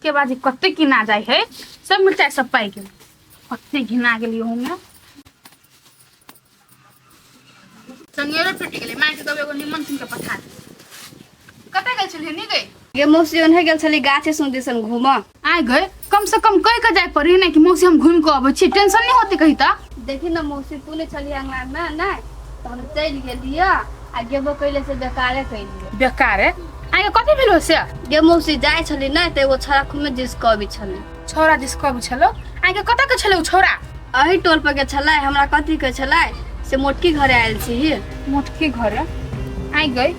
के बाजी कते किना जाय है सब मिर्चाई सब पाई गेल कते घिना गेलियो हमें संगेरो टूट गेले माय के कबे एगो निमन सुन के पठा कते गेल छली नी गई गे मौसी ओनहे गेल छली गाछे सुन दिसन घूम आइ गए कम से कम कह के जाय पड़ी नहीं कि मौसी हम घूम के आबै छी टेंशन नहीं होती कही त देखी ना मौसी तूले छली अंगना में ना तो हम चल गेलिए आ गेबो कइले से बेकारे कइलिए बेकार है आइ कथि भेलो से गे मौसी जाय छली ना त एगो छरा खुमे जिस कवि छली छोरा जिसको भी छलो आइ के कता के छले उ छोरा अही टोल पर के छलै हमरा कथि के छलै से मोटकी घरे आयल छी मोटकी घर आई गई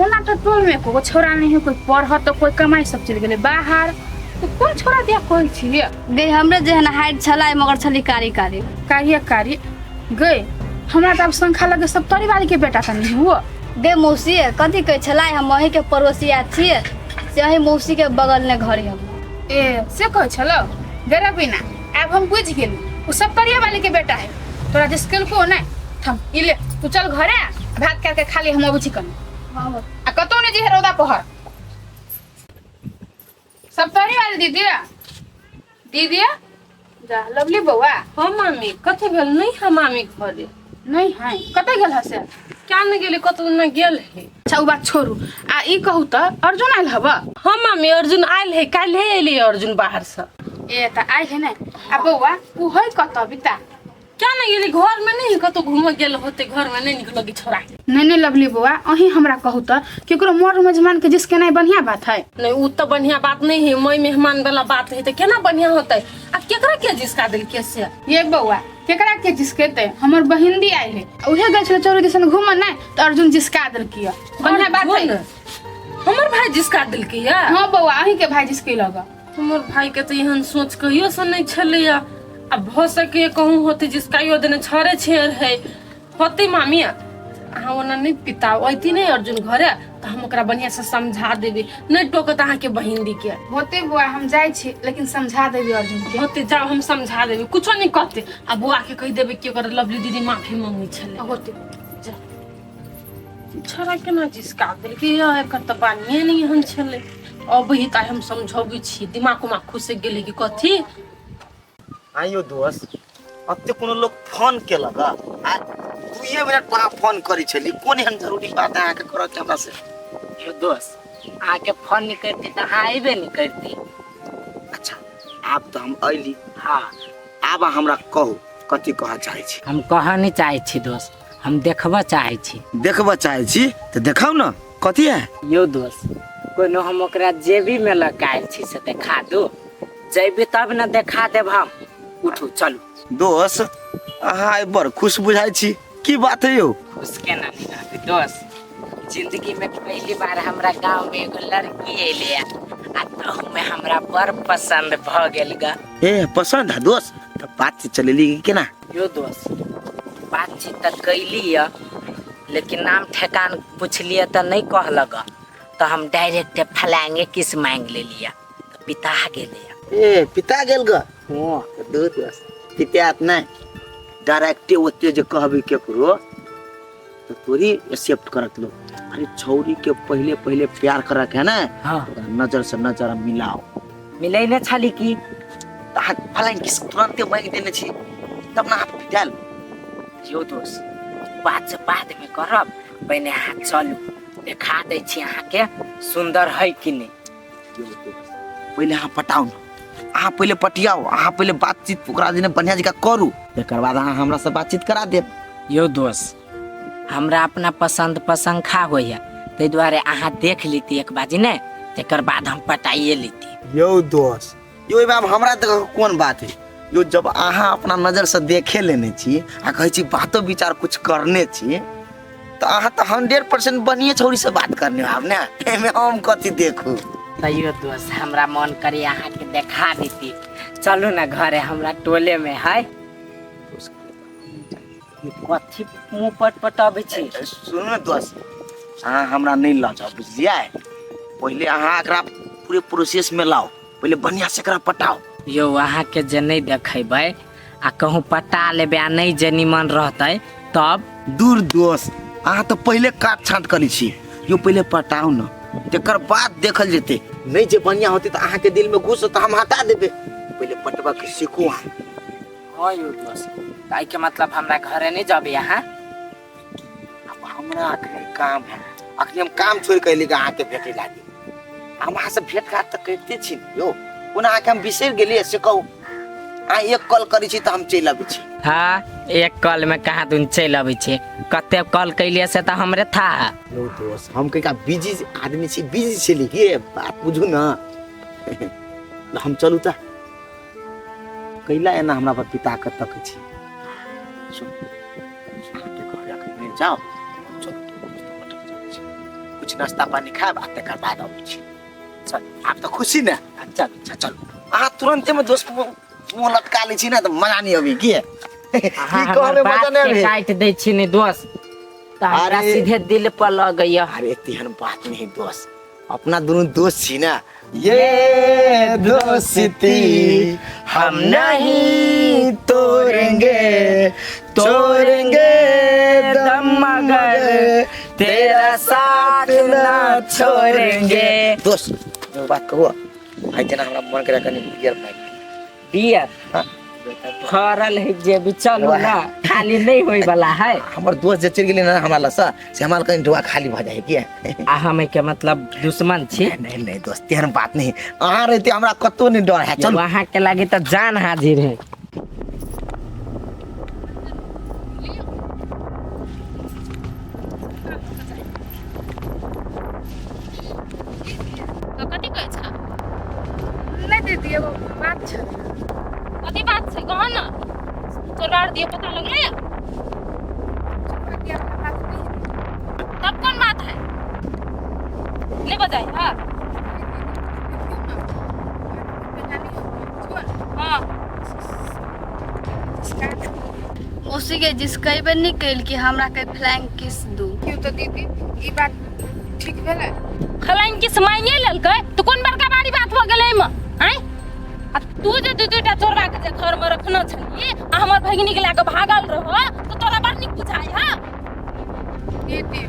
ओना तो टोल में को छोरा नहीं है कोई पढ़ तो कोई कमाई सब चल गेले बाहर तो कौन छोरा दिया कोई छी गे हमरे जेहन हाइट छलै मगर छली कारी कारी कार्य गई हमरा त अब संख्या लगे सब तोरी वाली के बेटा त नहीं हुआ गे मौसी कथि के छलै हम वही के पड़ोसिया छिए से अही मौसी के बगल ने घर हम ए से कह छलो गरा बिना अब हम बुझ गेली वो सब तोरी वाली के बेटा है तोरा जिसकल को ना थम इले तू चल घरे भात करके खाली हम अबुची कन हां आ कतो ने जी रौदा पहर सब तोरी वाली दीदी जा लवली बउआ हाँ मामी कथे भेल नहीं है मामी घरे नहीं है कते गेल हसे क्या न गेले कतो न गेल है। अच्छा उ बात छोड़ू आ ई कहू त अर्जुन आइल हबा हाँ मामी अर्जुन आयल है काल है एले अर्जुन बाहर से ए त आई है ना आ बउआ उ होय कत बिता क्या न गेले घर में नहीं कतो घूम गेल होते घर में नहीं निकलोगी छोरा नहीं लवली बउआ अही हमरा कहू त केकरो मोर मेजमान के जिसके नहीं बढ़िया बात है नहीं उ तो बढ़िया बात नहीं है मई मेहमान वाला बात है तो केना बढ़िया होते आ केकरा के जिसका दिल के से ये बउआ केकरा के जिसकेते हमर बहिन दी आई है उहे गए छले चोरी दिसन घूमन नहीं तो अर्जुन जिसका दिल किया बढ़िया बात है हमर भाई जिसका दिल के या हां बउआ अही के भाई जिसके लगा हमर भाई के तो यहन सोच कहियो से नहीं छले या अब हो सके कहूं होते जिसका यो दिन छरे छेर है होते मामी हाँ ओना नहीं पिता ओती नहीं अर्जुन घरे तो हम ओकरा बढ़िया से समझा देबे नहीं टोकत अहाँ के बहिन दी के होते बुआ हम जाय छी लेकिन समझा देबी अर्जुन के होते जाओ हम समझा देबे कुछो नहीं कहते आ बुआ के कह देबे कि ओकर लवली दीदी माफी मांगी छले होते छोरा केना जिसका दिल के या एकर त बानिए नहीं हन छले अब ही त हम समझाबी छी दिमाग में खुश गेले कि कथी आइयो दोस्त अब तो कोनो लोग फोन के लगा दुए मिनट पर फोन करी छली कोन एहन जरूरी बात है आके करत हमरा से यो दोस्त आके फोन नहीं करती तो आइबे नहीं करती। अच्छा आप तो हम अइली हाँ आब हमरा कहू कथी कह चाहे छी हम कह नहीं चाहे छी दोस्त हम देखबा चाहे छी देखबा चाहे छी तो देखाओ ना कथी है यो दोस्त कोनो हम ओकरा जेबी में लगायल छी से देखा दो जेबी तब न देखा देब हम उठू चलू दोस्त अहाँ बड़ खुश बुझाई छी की बात है यो उसके ना नहीं दोस्त जिंदगी में पहली बार हमरा गांव में एगो लड़की एले आ तहु में हमरा बड़ पसंद भ गेल गा ए पसंद है दोस्त तो बातचीत चलेली केना यो दोस्त बातचीत तो कैली है लेकिन नाम ठेकान पूछलिए तो नहीं कहलक तो हम डायरेक्ट फलाएंगे किस मांग ले लिया तो पिता गेले ए पिता गेल ग हां दोस्त पितात नहीं डायरेक्ट ओते जे कहबी केकरो तो तोरी एक्सेप्ट करत लो अरे छौरी के पहले पहले प्यार करक है ना हां नजर से नजर मिलाओ मिलै न छली की फलाइन किस तुरंत मांग देने छी तब ना आप डाल यो दोस्त बात से बाद में करब पहले हाथ चलू देखा दे छी अहाँ के सुंदर है कि नहीं पहले अहाँ पटाउ न अहाँ पहले पटियाओ अहाँ पहले बातचीत ओकरा दिन बढ़िया जगह करू एकर बाद अहाँ हमरा से बातचीत करा देब यो दोस्त हमरा अपना पसंद खा होइया ते द्वारे अहाँ देख लीती एक बाजी ने तेकर बाद हम पटाइए लीती यो दोस्त यो बाब हमरा तक कोन बात है यो जब अहाँ अपना नजर से देखे लेने छी आ कहै छी बातो विचार कुछ करने छी तो अहाँ तो 100% बढ़िया छौरी से बात करने आब ना एमे हम कथि देखू तैयो दोस्त हमरा मन करे अहाँ के देखा देती चलू ना घरे हमरा टोले में है कथी मुंह पटपटाबे छी सुनू न दोस्त अहाँ हमरा नहीं ल जाओ बुझलिए पहले अहाँ एकरा पूरे प्रोसेस में लाओ पहले बढ़िया से एकरा पटाओ यो अहाँ के जे नहीं देखेबै आ कहूँ पटा लेबे आ नहीं जे निमन रहते तब दूर दोस्त अहाँ तो पहले काट छांट करी छी यो पहले पटाओ न तेकर बाद देखल जेते। नहीं जे बढ़िया होते तो अहाँ के दिल में घुस तो हम हटा देबे। पहले पटवा के सीखो अहाँ। हाँ यो दोस्त, काहे के मतलब हमरा घरे नहीं जाबे यहाँ। अब हमरा अखनी काम है, अखनी हम काम छोड़ के लेके अहाँ के भेटे लागे। हम अहाँ से भेट घाट तो करते छी यो, पुनः अहाँ के हम बिसर गेलिए से कहू। अहाँ एक कॉल करी छी तो हम चलि आबै छी। हाँ, एक कॉल में कहाँ तुम चल अबै छी, कते कॉल कैलिए से तो हमरे था। लो दोस्त, हम कहीं का बिजी आदमी छी, बिजी छली के बात बुझू ना। हम चलू ता कैला एना हमरा पर पिता के तक छी। सुन, के घर अखनी जाओ, कुछ नाश्ता पानी खाब, आते कर बाद आबै छी। चल, आप तो खुशी ना। चल चल, अहाँ तुरंते में दोस्त मुंह लटका लै छी ना तो मजा नहीं अभी की है। की कहले मजा नहीं अभी। काट दे छी ने दोस्त, तारा सीधे दिल पर लग गया। अरे तेहन बात नहीं दोस्त, अपना दोनों दोस्त छी ना। ये दोस्ती हम नहीं तोड़ेंगे, तोड़ेंगे दम मगर तेरा साथ ना छोड़ेंगे। दोस्त जो बात कहो, आई जना हमरा मन करे कनी बियर पाई। बियर फरल है जे भी चलो ना, खाली नहीं होई वाला है। हमर दोस्त जे चल गेले ना हमरा लसा से हमरा कनी ढुआ खाली भ जाए के। आ हमें के मतलब दुश्मन छी। नहीं दोस्त, तेहन बात नहीं। अहाँ रहते हमरा कतो नहीं डर है। चल वहां के लागे तो जान हाजिर है। तो कथी कहै छ? नहीं दीदी एगो बात छै। कथी बात छै कह ना, तोरा दिए पता लगले तब कौन बात है? नहीं बताई। हाँ हाँ, उसी के जिस कई बार निकल कि हमरा के फ्लैंक किस दू। क्यों तो दीदी ई बात ठीक भेलै। खलाइन किस मायने ललकै तो कौन बड़का बारी बात हो गेलै में। हैं आ तू जे दूटा चोरबा के जे घर में रखना छली आ हमर भगिनी के लाके भागल रहो तो तोरा बड़ निक बुझाई। हां दीदी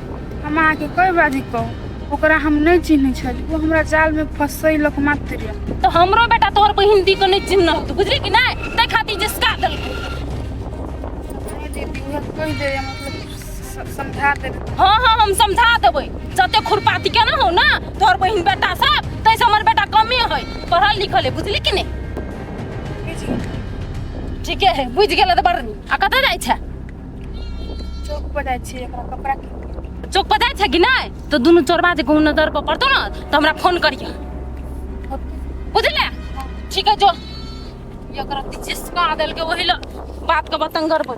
हम अहाँ के कई बारी कहू, ओकरा हम नहीं चिन्है छली, वो हमरा जाल में फंसैलक मात्र। तो हमरो बेटा तोहर बहिन दी को नहीं चिन्ह तू बुझली कि नहीं, तै खातिर जिसका दलकै। दीदी उहे कह दे, मतलब समझा दे। हाँ हाँ हम समझा देबै। जते खुरपाती के ना हो ना तोहर बहिन बेटा सब, तैसे हमर बेटा कमे है, पढ़ल लिखल है बुझली कि नहीं। ठीक है बुझ गेल त बड़। आ कतऽ जाइ छै? चौक पर जाइ छी, एकरा कपड़ा कीन। चौक पर जाइ छै कि नहीं तो दुनू चोरबा जे कहूँ नजर पर पड़तो ना तो हमरा फोन करिया, बुझले। ठीक है जो ये कर जिसका आदल के वही बात का बतंगर पर।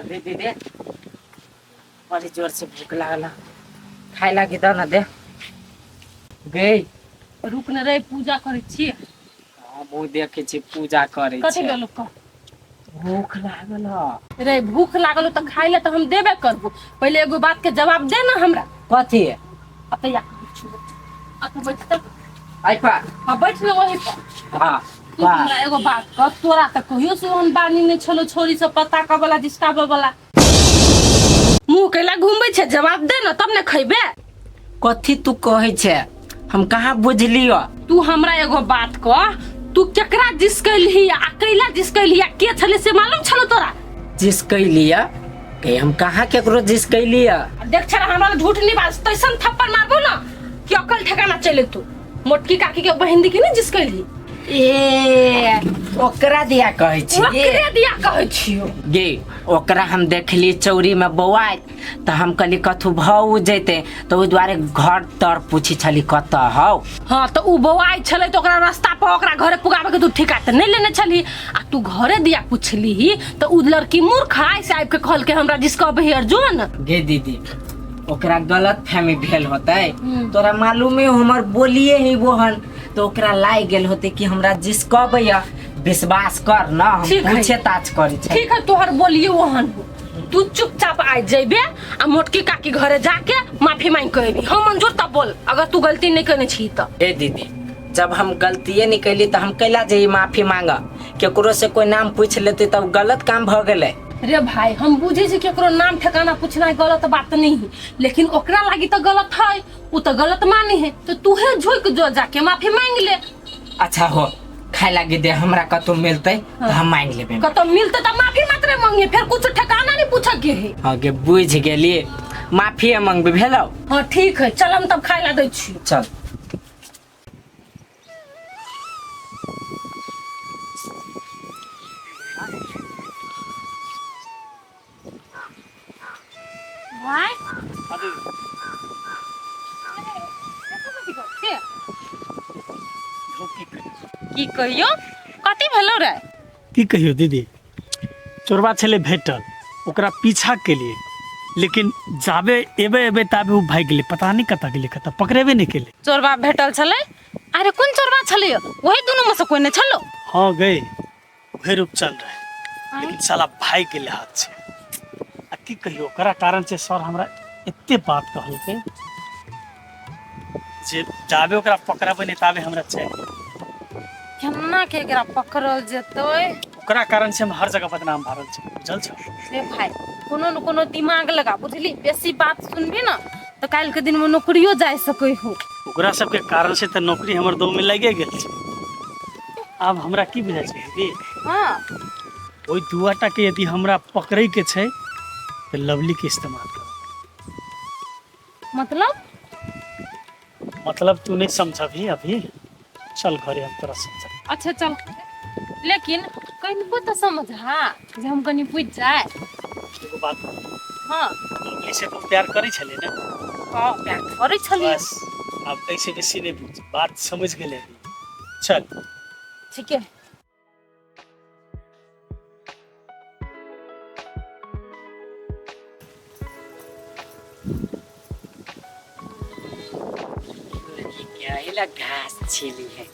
दीदी बड़ी जोर से भूख लागल, खाए लागी दो ना दे। गई रुक न रे, पूजा करे छी। मुँह देखे छी पूजा करे कथी छी। गेलो का भूख लागल रे, भूख लागल तो खाई ले तो हम देबे करबो। पहले एगो बात के जवाब दे ना हमरा। कथी अतया अत बैठ त आई पा। हां बैठ ले वही पर। हां तू हमरा एगो बात कर, तोरा त कहियो से हम बानी ने छलो छोरी से पता का वाला जिसका वाला मुंह कैला घूमबै छै, जवाब दे ना तब ने खइबे। कथी तू कहे छे, हम कहाँ बुझलियो। तू हमरा एगो बात कह, तू केकरा जिस कैलही आ कैला जिस कैलही के छले से मालूम छलो तोरा? जिस कैलिया के हम कहाँ केकरो जिस कैलिया। देख छरा हमरा झूठ नहीं बाज, तैसन थप्पड़ मारबो ना कि अकल ठिकाना चले। तू मोटकी काकी के बहन दी कि नहीं जिस कैलही? ए ओकरा दिया कहे छी। ओकरे दिया कहे छियो गे, ओकरा हम देखली चौरी में बौआइत तो हम कहली कथु भाव जैते तो ओहि दुआरे घर तर पूछी छली कत हौ। हाँ तो उ बौआई छले तो ओकरा रास्ता पर ओकरा घरे पुगाबे के तू ठिका त नहीं लेने छली। आ तू घरे दिया पूछली तो उ लड़की मूर्ख आइ से आइब के कहल के हमरा जिसका बही अर्जुन। गे दीदी ओकरा गलत फहमी भेल होते, तोरा मालूम है हमर बोलिए ही वोहन तो ओकरा लाग गेल होते कि हमरा जिस कहबे विश्वास कर ना, हम पूछे ताछ करी छै। ठीक है तोहर बोलिए वहन तू चुपचाप आ जेबे आ मोटकी काकी घरे जाके माफी मांग के अबी। हम मंजूर तब बोल अगर तू गलती नहीं करने छी त। ए दीदी, जब हम गलतिये नहीं कैली तो हम कैला जाइए माफी मांगा? केकरो से कोई नाम पूछ लेते तब गलत काम भ गेले। रे भाई हम बुझे छी केकरो नाम ठिकाना पूछना गलत बात नहीं है, लेकिन ओकरा लागी तो गलत है, उ तो गलत माने है, तो तूहे झुक जो जाके माफी मांग ले। अच्छा हो, खाए लागी दे हमरा कतौ मिलते तो हम मांग लेबे। कतो मिलते तो माफी मात्र मांगे, फिर कुछ ठिकाना नहीं पूछा के है। हां के बुझ गेलिए, माफी मांगबे भेलौ। हां ठीक है, चल हम तब खाए ला दै छी। चल। भाई की कहियो कथी भेलो रे? की कहियो दीदी, चोरबा छले भेटल, ओकरा पीछा के लिए, लेकिन जाबे एबे एबे ताबे उ भाग गेले, पता नहीं कता गेले, कता पकड़ेबे नहीं केले। चोरबा भेटल छले? अरे कौन चोरबा छले? वही दोनों में से कोई ने छलो? हाँ गए, वही रूप चल रहे, लेकिन साला भाग गेले हाथ से। आ की कहियो ओकरा कारण से सर हमरा एते बात कहलके जे जाबे ओकरा पकड़ाबे नहीं ताबे हमरा चाहिए। केना के एकरा पकड़ल जेतै? ओकरा कारण से हम हर जगह बदनाम भरल छै, बुझल छ? रे भाई कोनो न कोनो दिमाग लगा, बुझली? बेसी बात सुनबी ना तो काल के दिन में नौकरियो जाय सकै हो। ओकरा सबके कारण से तो नौकरी हमर दो में लगे गेल छै। अब हमरा की बुझाय छै दीदी, हां ओई दुआटा के यदि हमरा पकड़े के छै तो लवली के इस्तेमाल कर। मतलब तू नहीं समझा भी अभी, चल घरे हम तोरा समझा। अच्छा चल, लेकिन कनिको तो समझ हां जे हम कनी पूछ जाए। एगो बात हां लवली से तो प्यार करे छले ना? हां प्यार करे छलिए। बस अब ऐसे बेसी नहीं पूछ, बात समझ गेले। चल ठीक है। क्या इला घास छिली है।